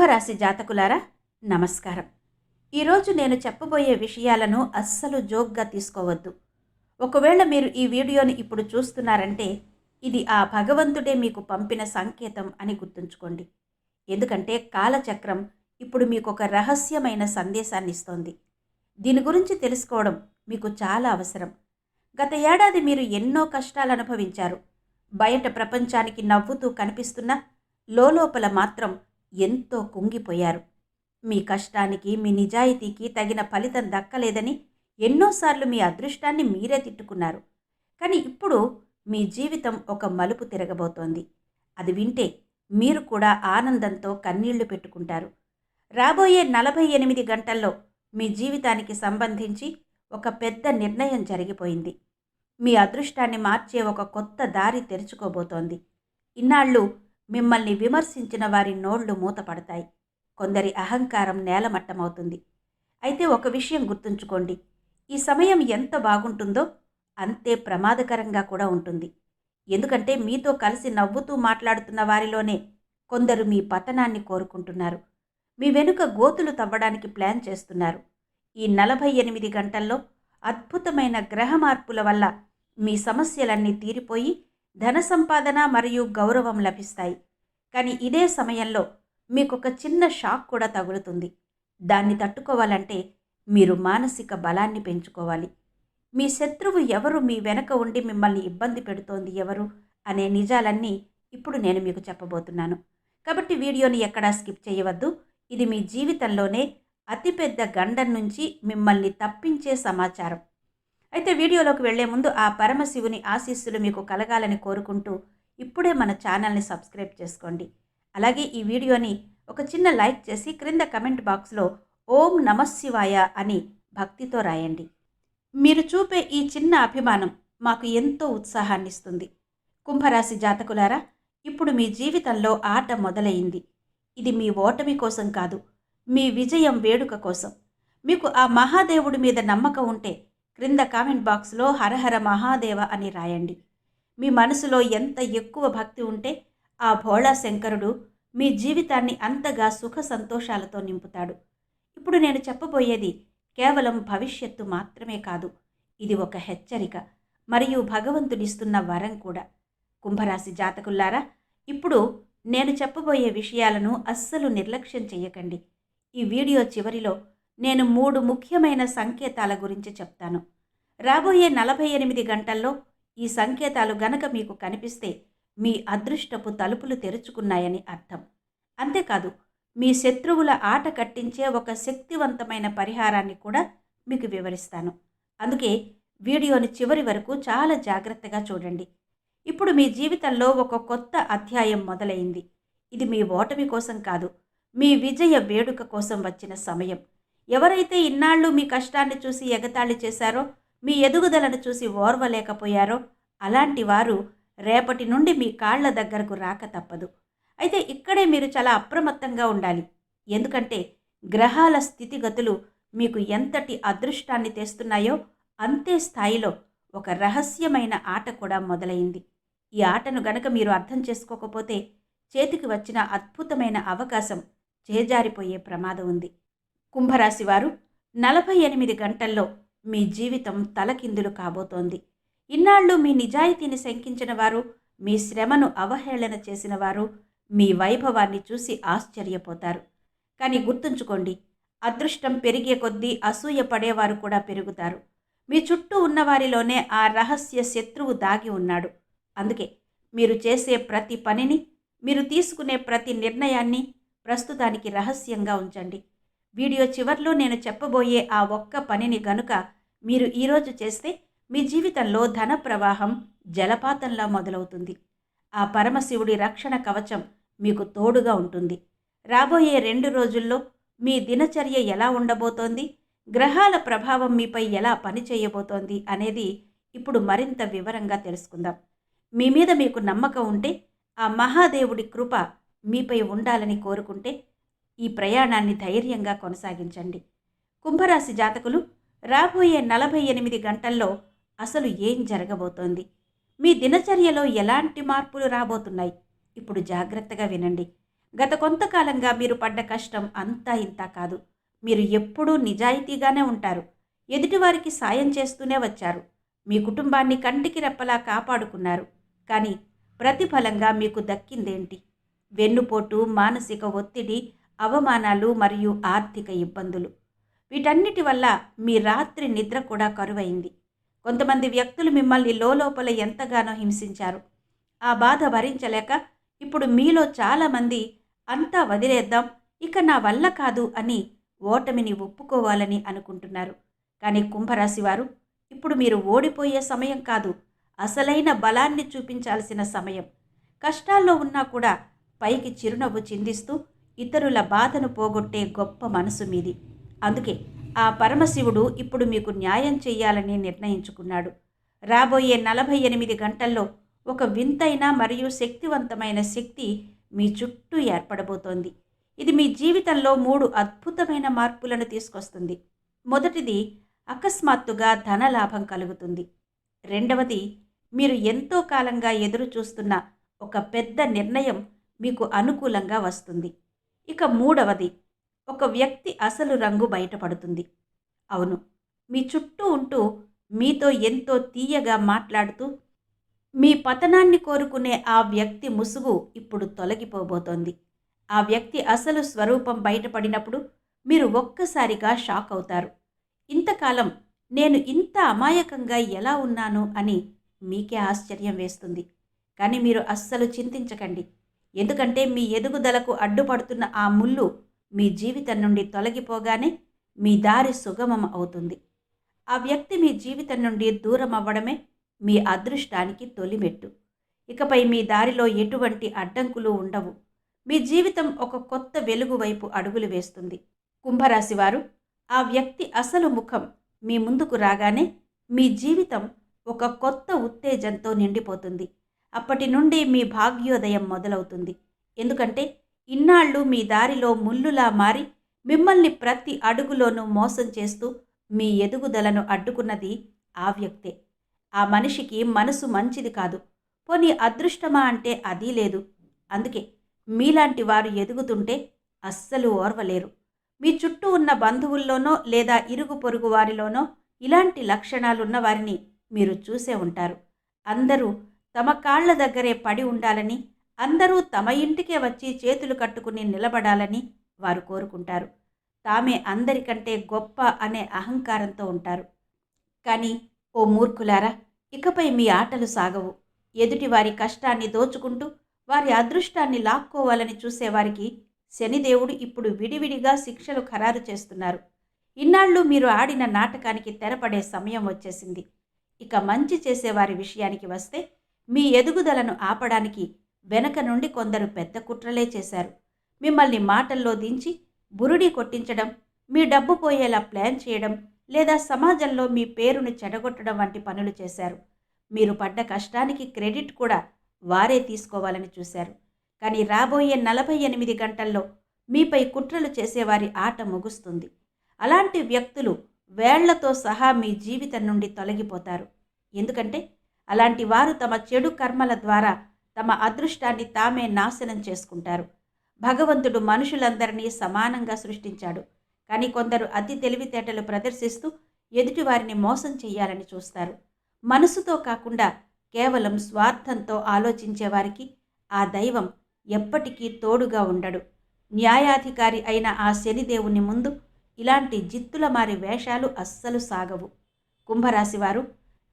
కుంభరాశి జాతకులారా, నమస్కారం. ఈరోజు నేను చెప్పబోయే విషయాలను అస్సలు జోక్గా తీసుకోవద్దు. ఒకవేళ మీరు ఈ వీడియోని ఇప్పుడు చూస్తున్నారంటే ఇది ఆ భగవంతుడే మీకు పంపిన సంకేతం అని గుర్తుంచుకోండి. ఎందుకంటే కాలచక్రం ఇప్పుడు మీకు ఒక రహస్యమైన సందేశాన్ని ఇస్తోంది. దీని గురించి తెలుసుకోవడం మీకు చాలా అవసరం. గత ఏడాది మీరు ఎన్నో కష్టాలు అనుభవించారు. బయట ప్రపంచానికి నవ్వుతూ కనిపిస్తున్నా లోలోపల మాత్రం ఎంతో కుంగిపోయారు. మీ కష్టానికి, మీ నిజాయితీకి తగిన ఫలితం దక్కలేదని ఎన్నోసార్లు మీ అదృష్టాన్ని మీరే తిట్టుకున్నారు. కానీ ఇప్పుడు మీ జీవితం ఒక మలుపు తిరగబోతోంది. అది వింటే మీరు కూడా ఆనందంతో కన్నీళ్లు పెట్టుకుంటారు. రాబోయే 48 గంటల్లో మీ జీవితానికి సంబంధించి ఒక పెద్ద నిర్ణయం జరిగిపోయింది. మీ అదృష్టాన్ని మార్చే ఒక కొత్త దారి తెరుచుకోబోతోంది. ఇన్నాళ్ళు మిమ్మల్ని విమర్శించిన వారి నోళ్లు మూతపడతాయి. కొందరి అహంకారం నేలమట్టమవుతుంది. అయితే ఒక విషయం గుర్తుంచుకోండి, ఈ సమయం ఎంత బాగుంటుందో అంతే ప్రమాదకరంగా కూడా ఉంటుంది. ఎందుకంటే మీతో కలిసి నవ్వుతూ మాట్లాడుతున్న వారిలోనే కొందరు మీ పతనాన్ని కోరుకుంటున్నారు. మీ వెనుక గోతులు తవ్వడానికి ప్లాన్ చేస్తున్నారు. ఈ 48 గంటల్లో అద్భుతమైన గ్రహ మార్పుల వల్ల మీ సమస్యలన్నీ తీరిపోయి ధన సంపాదన మరియు గౌరవం లభిస్తాయి. కానీ ఇదే సమయంలో మీకు ఒక చిన్న షాక్ కూడా తగులుతుంది. దాన్ని తట్టుకోవాలంటే మీరు మానసిక బలాన్ని పెంచుకోవాలి. మీ శత్రువు ఎవరు, మీ వెనక ఉండి మిమ్మల్ని ఇబ్బంది పెడుతోంది ఎవరు అనే నిజాలన్నీ ఇప్పుడు నేను మీకు చెప్పబోతున్నాను. కాబట్టి వీడియోని ఎక్కడా స్కిప్ చేయవద్దు. ఇది మీ జీవితంలోనే అతిపెద్ద గండం నుంచి మిమ్మల్ని తప్పించే సమాచారం. అయితే వీడియోలోకి వెళ్లే ముందు ఆ పరమశివుని ఆశీస్సులు మీకు కలగాలని కోరుకుంటూ ఇప్పుడే మన ఛానల్ని సబ్స్క్రైబ్ చేసుకోండి. అలాగే ఈ వీడియోని ఒక చిన్న లైక్ చేసి క్రింద కమెంట్ బాక్స్లో ఓం నమఃశివాయ అని భక్తితో రాయండి. మీరు చూపే ఈ చిన్న అభిమానం మాకు ఎంతో ఉత్సాహాన్ని ఇస్తుంది. కుంభరాశి జాతకులారా, ఇప్పుడు మీ జీవితంలో ఆట మొదలైంది. ఇది మీ ఓటమి కోసం కాదు, మీ విజయం వేడుక కోసం. మీకు ఆ మహాదేవుడి మీద నమ్మకం ఉంటే క్రింద కామెంట్ బాక్స్లో హరహర మహాదేవ అని రాయండి. మీ మనసులో ఎంత ఎక్కువ భక్తి ఉంటే ఆ భోళా శంకరుడు మీ జీవితాన్ని అంతగా సుఖ సంతోషాలతో నింపుతాడు. ఇప్పుడు నేను చెప్పబోయేది కేవలం భవిష్యత్తు మాత్రమే కాదు, ఇది ఒక హెచ్చరిక మరియు భగవంతుడిస్తున్న వరం కూడా. కుంభరాశి జాతకుల్లారా, ఇప్పుడు నేను చెప్పబోయే విషయాలను అస్సలు నిర్లక్ష్యం చేయకండి. ఈ వీడియో చివరిలో నేను 3 ముఖ్యమైన సంకేతాల గురించి చెప్తాను. రాబోయే 48 గంటల్లో ఈ సంకేతాలు గనక మీకు కనిపిస్తే మీ అదృష్టపు తలుపులు తెరుచుకున్నాయని అర్థం. అంతేకాదు, మీ శత్రువుల ఆట కట్టించే ఒక శక్తివంతమైన పరిహారాన్ని కూడా మీకు వివరిస్తాను. అందుకే వీడియోని చివరి వరకు చాలా జాగ్రత్తగా చూడండి. ఇప్పుడు మీ జీవితంలో ఒక కొత్త అధ్యాయం మొదలైంది. ఇది మీ ఓటమి కోసం కాదు, మీ విజయ వేడుక కోసం వచ్చిన సమయం. ఎవరైతే ఇన్నాళ్ళు మీ కష్టాన్ని చూసి ఎగతాళి చేశారో, మీ ఎదుగుదలను చూసి ఓర్వలేకపోయారో అలాంటి వారు రేపటి నుండి మీ కాళ్ల దగ్గరకు రాక తప్పదు. అయితే ఇక్కడే మీరు చాలా అప్రమత్తంగా ఉండాలి. ఎందుకంటే గ్రహాల స్థితిగతులు మీకు ఎంతటి అదృష్టాన్ని తెస్తున్నాయో అంతే స్థాయిలో ఒక రహస్యమైన ఆట కూడా మొదలైంది. ఈ ఆటను గనక మీరు అర్థం చేసుకోకపోతే చేతికి వచ్చిన అద్భుతమైన అవకాశం చేజారిపోయే ప్రమాదం ఉంది. కుంభరాశి వారు, 48 గంటల్లో మీ జీవితం తలకిందులు కాబోతోంది. ఇన్నాళ్ళు మీ నిజాయితీని శంకించిన వారు, మీ శ్రమను అవహేళన చేసిన వారు మీ వైభవాన్ని చూసి ఆశ్చర్యపోతారు. కానీ గుర్తుంచుకోండి, అదృష్టం పెరిగే కొద్దీ అసూయ పడేవారు కూడా పెరుగుతారు. మీ చుట్టూ ఉన్నవారిలోనే ఆ రహస్య శత్రువు దాగి ఉన్నాడు. అందుకే మీరు చేసే ప్రతి పనిని, మీరు తీసుకునే ప్రతి నిర్ణయాన్ని ప్రస్తుతానికి రహస్యంగా ఉంచండి. వీడియో చివర్లో నేను చెప్పబోయే ఆ ఒక్క పనిని గనుక మీరు ఈరోజు చేస్తే మీ జీవితంలో ధన ప్రవాహం జలపాతంలా మొదలవుతుంది. ఆ పరమశివుడి రక్షణ కవచం మీకు తోడుగా ఉంటుంది. రాబోయే 2 రోజుల్లో మీ దినచర్య ఎలా ఉండబోతోంది, గ్రహాల ప్రభావం మీపై ఎలా పనిచేయబోతోంది అనేది ఇప్పుడు మరింత వివరంగా తెలుసుకుందాం. మీ మీద మీకు నమ్మకం ఉంటే, ఆ మహాదేవుడి కృప మీపై ఉండాలని కోరుకుంటే ఈ ప్రయాణాన్ని ధైర్యంగా కొనసాగించండి. కుంభరాశి జాతకులు, రాబోయే 48 గంటల్లో అసలు ఏం జరగబోతోంది, మీ దినచర్యలో ఎలాంటి మార్పులు రాబోతున్నాయి, ఇప్పుడు జాగ్రత్తగా వినండి. గత కొంతకాలంగా మీరు పడ్డ కష్టం అంతా ఇంతా కాదు. మీరు ఎప్పుడూ నిజాయితీగానే ఉంటారు. ఎదుటివారికి సాయం చేస్తూనే వచ్చారు. మీ కుటుంబాన్ని కంటికి రెప్పలా కాపాడుకున్నారు. కానీ ప్రతిఫలంగా మీకు దక్కిందేంటి? వెన్నుపోటు, మానసిక ఒత్తిడి, అవమానాలు మరియు ఆర్థిక ఇబ్బందులు. వీటన్నిటి వల్ల మీ రాత్రి నిద్ర కూడా కరువైంది. కొంతమంది వ్యక్తులు మిమ్మల్ని లోలోపల ఎంతగానో హింసించారు. ఆ బాధ భరించలేక ఇప్పుడు మీలో చాలామంది అంతా వదిలేద్దాం, ఇక నా వల్ల కాదు అని ఓటమిని ఒప్పుకోవాలని అనుకుంటున్నారు. కానీ కుంభరాశి వారు, ఇప్పుడు మీరు ఓడిపోయే సమయం కాదు, అసలైన బలాన్ని చూపించాల్సిన సమయం. కష్టాల్లో ఉన్నా కూడా పైకి చిరునవ్వు చిందిస్తూ ఇతరుల బాధను పోగొట్టే గొప్ప మనసు మీది. అందుకే ఆ పరమశివుడు ఇప్పుడు మీకు న్యాయం చెయ్యాలని నిర్ణయించుకున్నాడు. రాబోయే 48 గంటల్లో ఒక వింతైన మరియు శక్తివంతమైన శక్తి మీ చుట్టూ ఏర్పడబోతోంది. ఇది మీ జీవితంలో 3 అద్భుతమైన మార్పులను తీసుకొస్తుంది. మొదటిది, అకస్మాత్తుగా ధనలాభం కలుగుతుంది. రెండవది, మీరు ఎంతో కాలంగా ఎదురు చూస్తున్న ఒక పెద్ద నిర్ణయం మీకు అనుకూలంగా వస్తుంది. ఇక మూడవది, ఒక వ్యక్తి అసలు రంగు బయటపడుతుంది. అవును, మీ చుట్టూ ఉంటూ మీతో ఎంతో తీయగా మాట్లాడుతూ మీ పతనాన్ని కోరుకునే ఆ వ్యక్తి ముసుగు ఇప్పుడు తొలగిపోబోతోంది. ఆ వ్యక్తి అసలు స్వరూపం బయటపడినప్పుడు మీరు ఒక్కసారిగా షాక్ అవుతారు. ఇంతకాలం నేను ఇంత అమాయకంగా ఎలా ఉన్నాను అని మీకే ఆశ్చర్యం వేస్తుంది. కానీ మీరు అస్సలు చింతించకండి. ఎందుకంటే మీ ఎదుగుదలకు అడ్డుపడుతున్న ఆ ముళ్ళు మీ జీవితం నుండి తొలగిపోగానే మీ దారి సుగమం అవుతుంది. ఆ వ్యక్తి మీ జీవితం నుండి దూరం అవ్వడమే మీ అదృష్టానికి తొలిమెట్టు. ఇకపై మీ దారిలో ఎటువంటి అడ్డంకులు ఉండవు. మీ జీవితం ఒక కొత్త వెలుగు వైపు అడుగులు వేస్తుంది. కుంభరాశి వారు, ఆ వ్యక్తి అసలు ముఖం మీ ముందుకు రాగానే మీ జీవితం ఒక కొత్త ఉత్తేజంతో నిండిపోతుంది. అప్పటి నుండి మీ భాగ్యోదయం మొదలవుతుంది. ఎందుకంటే ఇన్నాళ్ళు మీ దారిలో ముల్లులా మారి మిమ్మల్ని ప్రతి అడుగులోనూ మోసం చేస్తూ మీ ఎదుగుదలను అడ్డుకున్నది ఆ వ్యక్తే. ఆ మనిషికి మనసు మంచిది కాదు. పోనీ అదృష్టమా అంటే అదీ లేదు. అందుకే మీలాంటి వారు ఎదుగుతుంటే అస్సలు ఓర్వలేరు. మీ చుట్టూ ఉన్న బంధువుల్లోనో లేదా ఇరుగు పొరుగు వారిలోనో ఇలాంటి లక్షణాలున్న వారిని మీరు చూసే ఉంటారు. అందరూ తమ కాళ్ల దగ్గరే పడి ఉండాలని, అందరూ తమ ఇంటికే వచ్చి చేతులు కట్టుకుని నిలబడాలని వారు కోరుకుంటారు. తామే అందరికంటే గొప్ప అనే అహంకారంతో ఉంటారు. కానీ ఓ మూర్ఖులారా, ఇకపై మీ ఆటలు సాగవు. ఎదుటివారి కష్టాన్ని దోచుకుంటూ వారి అదృష్టాన్ని లాక్కోవాలని చూసేవారికి శనిదేవుడు ఇప్పుడు విడివిడిగా శిక్షలు ఖరారు చేస్తున్నారు. ఇన్నాళ్ళు మీరు ఆడిన నాటకానికి తెరపడే సమయం వచ్చేసింది. ఇక మంచి చేసేవారి విషయానికి వస్తే, మీ ఎదుగుదలను ఆపడానికి వెనక నుండి కొందరు పెద్ద కుట్రలే చేశారు. మిమ్మల్ని మాటల్లో దించి బురుడి కొట్టించడం, మీ డబ్బు పోయేలా ప్లాన్ చేయడం, లేదా సమాజంలో మీ పేరును చెడగొట్టడం వంటి పనులు చేశారు. మీరు పడ్డ కష్టానికి క్రెడిట్ కూడా వారే తీసుకోవాలని చూశారు. కానీ రాబోయే 48 గంటల్లో మీపై కుట్రలు చేసేవారి ఆట ముగుస్తుంది. అలాంటి వ్యక్తులు వేళ్లతో సహా మీ జీవితం నుండి తొలగిపోతారు. ఎందుకంటే అలాంటి వారు తమ చెడు కర్మల ద్వారా తమ అదృష్టాన్ని తామే నాశనం చేసుకుంటారు. భగవంతుడు మనుషులందరినీ సమానంగా సృష్టించాడు. కానీ కొందరు అతి తెలివితేటలు ప్రదర్శిస్తూ ఎదుటివారిని మోసం చేయాలని చూస్తారు. మనసుతో కాకుండా కేవలం స్వార్థంతో ఆలోచించేవారికి ఆ దైవం ఎప్పటికీ తోడుగా ఉండడు. న్యాయాధికారి అయిన ఆ శనిదేవుని ముందు ఇలాంటి జిత్తుల మారి వేషాలు అస్సలు సాగవు. కుంభరాశివారు,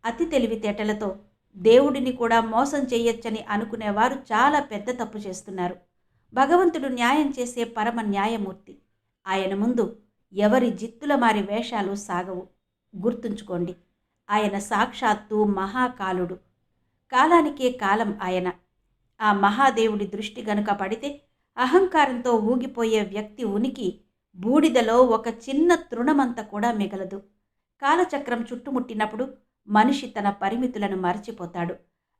అతి తెలివితేటలతో దేవుడిని కూడా మోసం చేయొచ్చని అనుకునేవారు చాలా పెద్ద తప్పు చేస్తున్నారు. భగవంతుడు న్యాయం చేసే పరమ న్యాయమూర్తి. ఆయన ముందు ఎవరి జిత్తుల మారి వేషాలు సాగవు. గుర్తుంచుకోండి, ఆయన సాక్షాత్తు మహాకాలుడు. కాలానికే కాలం ఆయన. ఆ మహాదేవుడి దృష్టి గనుక పడితే అహంకారంతో ఊగిపోయే వ్యక్తి ఉనికి బూడిదలో ఒక చిన్న తృణమంత కూడా మిగలదు. కాలచక్రం చుట్టుముట్టినప్పుడు మనిషి తన పరిమితులను మరచిపోతాడు.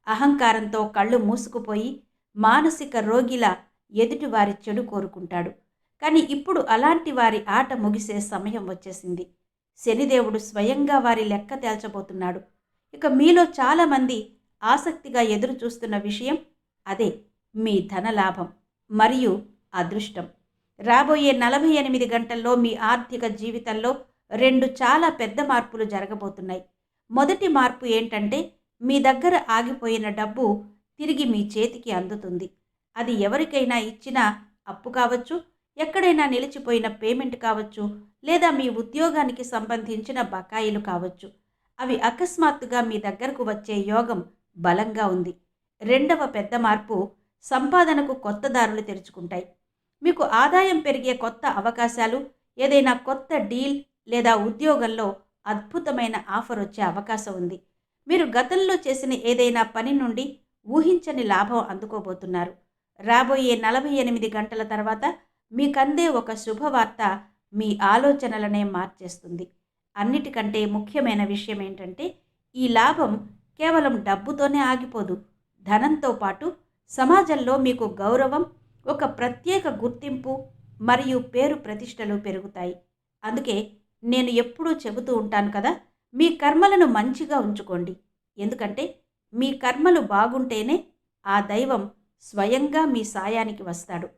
అహంకారంతో కళ్ళు మూసుకుపోయి మానసిక రోగిలా ఎదుటివారి చెడు కోరుకుంటాడు. కానీ ఇప్పుడు అలాంటి వారి ఆట ముగిసే సమయం వచ్చేసింది. శనిదేవుడు స్వయంగా వారి లెక్క తేల్చబోతున్నాడు. ఇక మీలో చాలామంది ఆసక్తిగా ఎదురు చూస్తున్న విషయం అదే, మీ ధనలాభం మరియు అదృష్టం. రాబోయే 48 గంటల్లో మీ ఆర్థిక జీవితంలో 2 చాలా పెద్ద మార్పులు జరగబోతున్నాయి. మొదటి మార్పు ఏంటంటే మీ దగ్గర ఆగిపోయిన డబ్బు తిరిగి మీ చేతికి అందుతుంది. అది ఎవరికైనా ఇచ్చిన అప్పు కావచ్చు, ఎక్కడైనా నిలిచిపోయిన పేమెంట్ కావచ్చు, లేదా మీ ఉద్యోగానికి సంబంధించిన బకాయిలు కావచ్చు. అవి అకస్మాత్తుగా మీ దగ్గరకు వచ్చే యోగం బలంగా ఉంది. రెండవ పెద్ద మార్పు సంపాదనకు కొత్త దారులు తెరుచుకుంటాయి. మీకు ఆదాయం పెరిగే కొత్త అవకాశాలు, ఏదైనా కొత్త డీల్ లేదా ఉద్యోగంలో అద్భుతమైన ఆఫర్ వచ్చే అవకాశం ఉంది. మీరు గతంలో చేసిన ఏదైనా పని నుండి ఊహించని లాభం అందుకోబోతున్నారు. రాబోయే 48 గంటల తర్వాత మీకందే ఒక శుభవార్త మీ ఆలోచనలనే మార్చేస్తుంది. అన్నిటికంటే ముఖ్యమైన విషయం ఏంటంటే ఈ లాభం కేవలం డబ్బుతోనే ఆగిపోదు. ధనంతో పాటు సమాజంలో మీకు గౌరవం, ఒక ప్రత్యేక గుర్తింపు మరియు పేరు ప్రతిష్టలు పెరుగుతాయి. అందుకే నేను ఎప్పుడూ చెబుతూ ఉంటాను కదా, మీ కర్మలను మంచిగా ఉంచుకోండి. ఎందుకంటే మీ కర్మలు బాగుంటేనే ఆ దైవం స్వయంగా మీ సాయానికి వస్తాడు.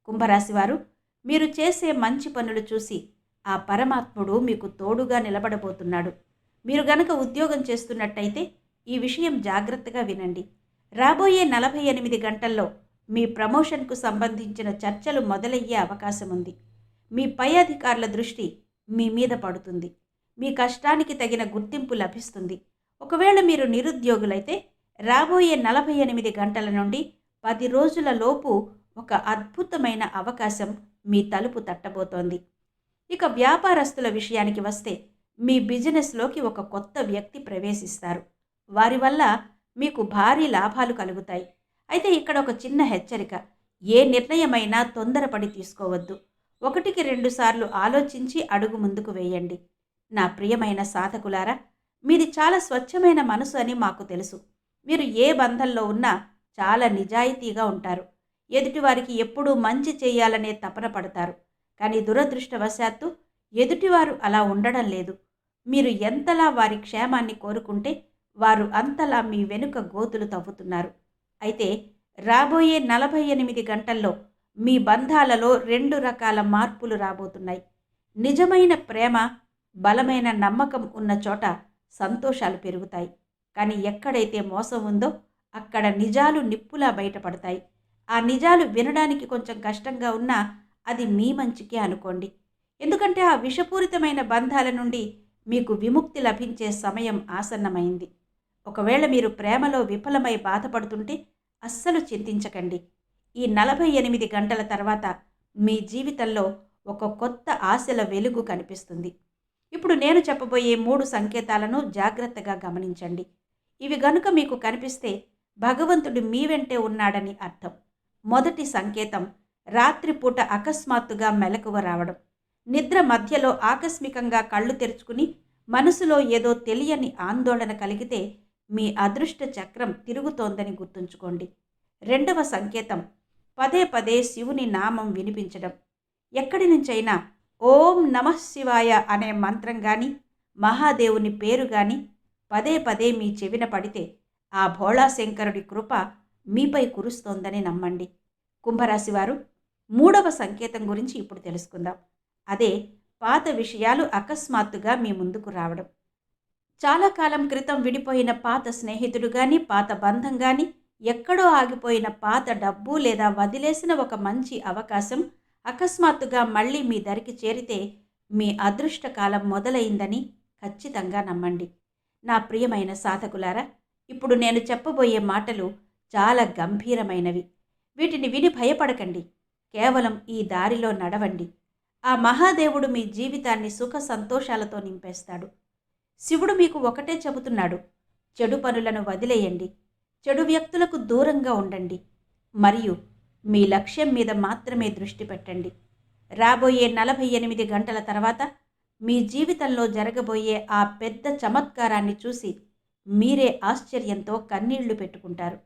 కుంభరాశివారు, మీరు చేసే మంచి పనులు చూసి ఆ పరమాత్ముడు మీకు తోడుగా నిలబడబోతున్నాడు. మీరు గనక ఉద్యోగం చేస్తున్నట్టయితే ఈ విషయం జాగ్రత్తగా వినండి. రాబోయే 48 గంటల్లో మీ ప్రమోషన్కు సంబంధించిన చర్చలు మొదలయ్యే అవకాశం ఉంది. మీ పై అధికారుల దృష్టి మీ మీద పడుతుంది. మీ కష్టానికి తగిన గుర్తింపు లభిస్తుంది. ఒకవేళ మీరు నిరుద్యోగులైతే రాబోయే 48 గంటల నుండి 10 రోజుల లోపు ఒక అద్భుతమైన అవకాశం మీ తలుపు తట్టబోతోంది. ఇక వ్యాపారస్తుల విషయానికి వస్తే మీ బిజినెస్లోకి ఒక కొత్త వ్యక్తి ప్రవేశిస్తారు. వారి వల్ల మీకు భారీ లాభాలు కలుగుతాయి. అయితే ఇక్కడ ఒక చిన్న హెచ్చరిక: ఏ నిర్ణయమైనా తొందరపడి తీసుకోవద్దు. 1-2 సార్లు ఆలోచించి అడుగు ముందుకు వేయండి. నా ప్రియమైన సాధకులారా, మీది చాలా స్వచ్ఛమైన మనసు అని మాకు తెలుసు. మీరు ఏ బంధంలో ఉన్నా చాలా నిజాయితీగా ఉంటారు. ఎదుటివారికి ఎప్పుడూ మంచి చేయాలనే తపన పడతారు. కానీ దురదృష్టవశాత్తు ఎదుటివారు అలా ఉండడం లేదు. మీరు ఎంతలా వారి క్షేమాన్ని కోరుకుంటే వారు అంతలా మీ వెనుక గోతులు తవ్వుతున్నారు. అయితే రాబోయే 48 గంటల్లో మీ బంధాలలో 2 రకాల మార్పులు రాబోతున్నాయి. నిజమైన ప్రేమ, బలమైన నమ్మకం ఉన్న చోట సంతోషాలు పెరుగుతాయి. కానీ ఎక్కడైతే మోసం ఉందో అక్కడ నిజాలు నిప్పులా బయటపడతాయి. ఆ నిజాలు వినడానికి కొంచెం కష్టంగా ఉన్నా అది మీ మంచికే అనుకోండి. ఎందుకంటే ఆ విషపూరితమైన బంధాల నుండి మీకు విముక్తి లభించే సమయం ఆసన్నమైంది. ఒకవేళ మీరు ప్రేమలో విఫలమై బాధపడుతుంటే అస్సలు చింతించకండి. ఈ 48 గంటల తర్వాత మీ జీవితంలో ఒక కొత్త ఆశల వెలుగు కనిపిస్తుంది. ఇప్పుడు నేను చెప్పబోయే 3 సంకేతాలను జాగ్రత్తగా గమనించండి. ఇవి గనుక మీకు కనిపిస్తే భగవంతుడు మీ వెంటే ఉన్నాడని అర్థం. మొదటి సంకేతం: రాత్రిపూట అకస్మాత్తుగా మెలకువ రావడం. నిద్ర మధ్యలో ఆకస్మికంగా కళ్ళు తెరుచుకుని మనసులో ఏదో తెలియని ఆందోళన కలిగితే మీ అదృష్ట చక్రం తిరుగుతోందని గుర్తుంచుకోండి. రెండవ సంకేతం: పదే పదే శివుని నామం వినిపించడం. ఎక్కడి నుంచైనా ఓం నమః శివాయ అనే మంత్రం కానీ, మహాదేవుని పేరు కానీ పదే పదే మీ చెవిన పడితే ఆ భోళాశంకరుడి కృప మీపై కురుస్తోందని నమ్మండి. కుంభరాశివారు, మూడవ సంకేతం గురించి ఇప్పుడు తెలుసుకుందాం. అదే పాత విషయాలు అకస్మాత్తుగా మీ ముందుకు రావడం. చాలా కాలం క్రితం విడిపోయిన పాత స్నేహితుడు కానీ, పాత బంధం కానీ, ఎక్కడో ఆగిపోయిన పాత డబ్బు లేదా వదిలేసిన ఒక మంచి అవకాశం అకస్మాత్తుగా మళ్ళీ మీ దరికి చేరితే మీ అదృష్టకాలం మొదలైందని ఖచ్చితంగా నమ్మండి. నా ప్రియమైన సాధకులారా, ఇప్పుడు నేను చెప్పబోయే మాటలు చాలా గంభీరమైనవి. వీటిని విని భయపడకండి. కేవలం ఈ దారిలో నడవండి. ఆ మహాదేవుడు మీ జీవితాన్ని సుఖ సంతోషాలతో నింపేస్తాడు. శివుడు మీకు ఒకటే చెబుతున్నాడు: చెడు పనులను వదిలేయండి, చెడు వ్యక్తులకు దూరంగా ఉండండి, మరియు మీ లక్ష్యం మీద మాత్రమే దృష్టి పెట్టండి. రాబోయే 48 గంటల తర్వాత మీ జీవితంలో జరగబోయే ఆ పెద్ద చమత్కారాన్ని చూసి మీరే ఆశ్చర్యంతో కన్నీళ్లు పెట్టుకుంటారు.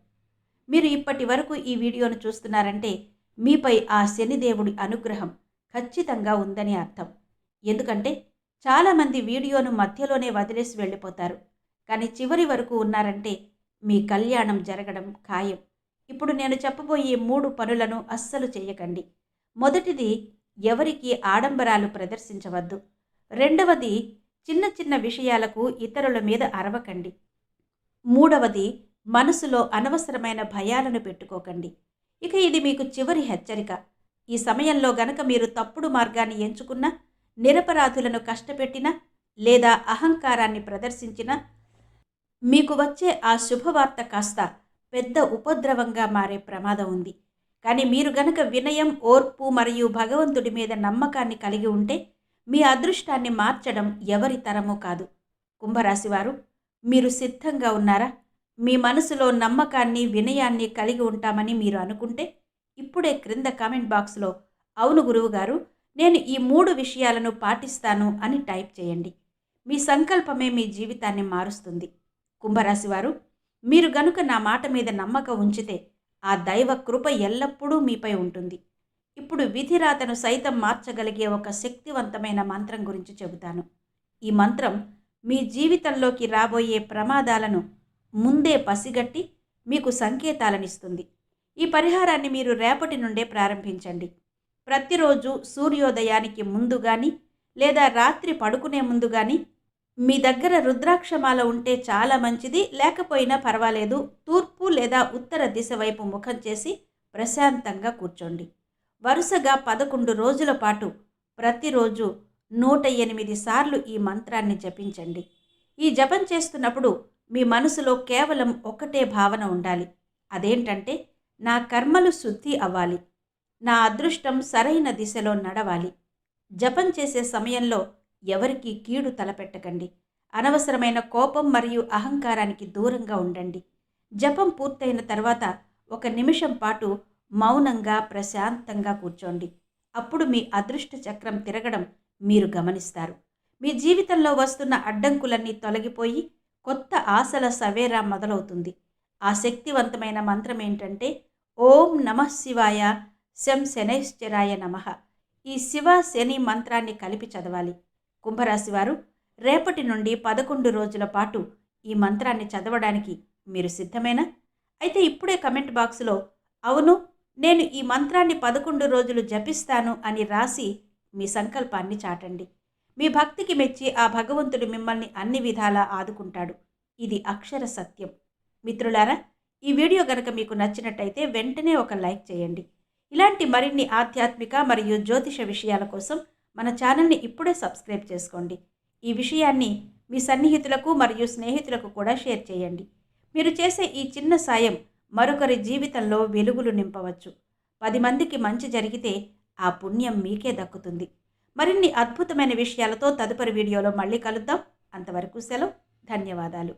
మీరు ఇప్పటి వరకు ఈ వీడియోను చూస్తున్నారంటే మీపై ఆ శనిదేవుడి అనుగ్రహం ఖచ్చితంగా ఉందని అర్థం. ఎందుకంటే చాలామంది వీడియోను మధ్యలోనే వదిలేసి వెళ్ళిపోతారు. కానీ చివరి వరకు ఉన్నారంటే మీ కళ్యాణం జరగడం ఖాయం. ఇప్పుడు నేను చెప్పబోయే 3 పనులను అస్సలు చేయకండి. మొదటిది, ఎవరికి ఆడంబరాలు ప్రదర్శించవద్దు. రెండవది, చిన్న చిన్న విషయాలకు ఇతరుల మీద అరవకండి. మూడవది, మనసులో అనవసరమైన భయాలను పెట్టుకోకండి. ఇక ఇది మీకు చివరి హెచ్చరిక. ఈ సమయంలో గనక మీరు తప్పుడు మార్గాన్ని ఎంచుకున్నా, నిరపరాధులను కష్టపెట్టినా లేదా అహంకారాన్ని ప్రదర్శించినా మీకు వచ్చే ఆ శుభవార్త కాస్త పెద్ద ఉపద్రవంగా మారే ప్రమాదం ఉంది. కానీ మీరు గనక వినయం, ఓర్పు మరియు భగవంతుడి మీద నమ్మకాన్ని కలిగి ఉంటే మీ అదృష్టాన్ని మార్చడం ఎవరి తరమూ కాదు. కుంభరాశివారు, మీరు సిద్ధంగా ఉన్నారా? మీ మనసులో నమ్మకాన్ని, వినయాన్ని కలిగి ఉంటామని మీరు అనుకుంటే ఇప్పుడే క్రింద కామెంట్ బాక్స్లో అవును గురువుగారు, నేను ఈ 3 విషయాలను పాటిస్తాను అని టైప్ చేయండి. మీ సంకల్పమే మీ జీవితాన్ని మారుస్తుంది. కుంభరాశివారు, మీరు గనుక నా మాట మీద నమ్మకం ఉంచితే ఆ దైవ కృప ఎల్లప్పుడూ మీపై ఉంటుంది. ఇప్పుడు విధిరాతను సైతం మార్చగలిగే ఒక శక్తివంతమైన మంత్రం గురించి చెబుతాను. ఈ మంత్రం మీ జీవితంలోకి రాబోయే ప్రమాదాలను ముందే పసిగట్టి మీకు సంకేతాలనిస్తుంది. ఈ పరిహారాన్ని మీరు రేపటి నుండే ప్రారంభించండి. ప్రతిరోజు సూర్యోదయానికి ముందు కానీ లేదా రాత్రి పడుకునే ముందు కానీ మీ దగ్గర రుద్రాక్షమాల ఉంటే చాలా మంచిది, లేకపోయినా పర్వాలేదు. తూర్పు లేదా ఉత్తర దిశ వైపు ముఖం చేసి ప్రశాంతంగా కూర్చోండి. వరుసగా 11 రోజుల పాటు ప్రతిరోజు 108 సార్లు ఈ మంత్రాన్ని జపించండి. ఈ జపం చేస్తున్నప్పుడు మీ మనసులో కేవలం ఒకటే భావన ఉండాలి. అదేంటంటే, నా కర్మలు శుద్ధి అవ్వాలి, నా అదృష్టం సరైన దిశలో నడవాలి. జపం చేసే సమయంలో ఎవరికీ కీడు తలపెట్టకండి. అనవసరమైన కోపం మరియు అహంకారానికి దూరంగా ఉండండి. జపం పూర్తయిన తర్వాత 1 నిమిషం పాటు మౌనంగా ప్రశాంతంగా కూర్చోండి. అప్పుడు మీ అదృష్ట చక్రం తిరగడం మీరు గమనిస్తారు. మీ జీవితంలో వస్తున్న అడ్డంకులన్నీ తొలగిపోయి కొత్త ఆశల సవేరా మొదలవుతుంది. ఆ శక్తివంతమైన మంత్రం ఏంటంటే, ఓం నమః శివాయ శం శనైశ్చరాయ నమః. ఈ శివ శని మంత్రాన్ని కలిపి చదవాలి. కుంభరాశివారు, రేపటి నుండి 11 రోజుల పాటు ఈ మంత్రాన్ని చదవడానికి మీరు సిద్ధమేనా? అయితే ఇప్పుడే కమెంట్ బాక్సులో అవును, నేను ఈ మంత్రాన్ని 11 రోజులు జపిస్తాను అని రాసి మీ సంకల్పాన్ని చాటండి. మీ భక్తికి మెచ్చి ఆ భగవంతుడు మిమ్మల్ని అన్ని విధాలా ఆదుకుంటాడు. ఇది అక్షర సత్యం. మిత్రులారా, ఈ వీడియో గనక మీకు నచ్చినట్టయితే వెంటనే ఒక లైక్ చేయండి. ఇలాంటి మరిన్ని ఆధ్యాత్మిక మరియు జ్యోతిష విషయాల కోసం మన ఛానల్ని ఇప్పుడే సబ్స్క్రైబ్ చేసుకోండి. ఈ విషయాన్ని మీ సన్నిహితులకు మరియు స్నేహితులకు కూడా షేర్ చేయండి. మీరు చేసే ఈ చిన్న సాయం మరొకరి జీవితంలో వెలుగులు నింపవచ్చు. 10 మందికి మంచి జరిగితే ఆ పుణ్యం మీకే దక్కుతుంది. మరిన్ని అద్భుతమైన విషయాలతో తదుపరి వీడియోలో మళ్ళీ కలుద్దాం. అంతవరకు సెలవు. ధన్యవాదాలు.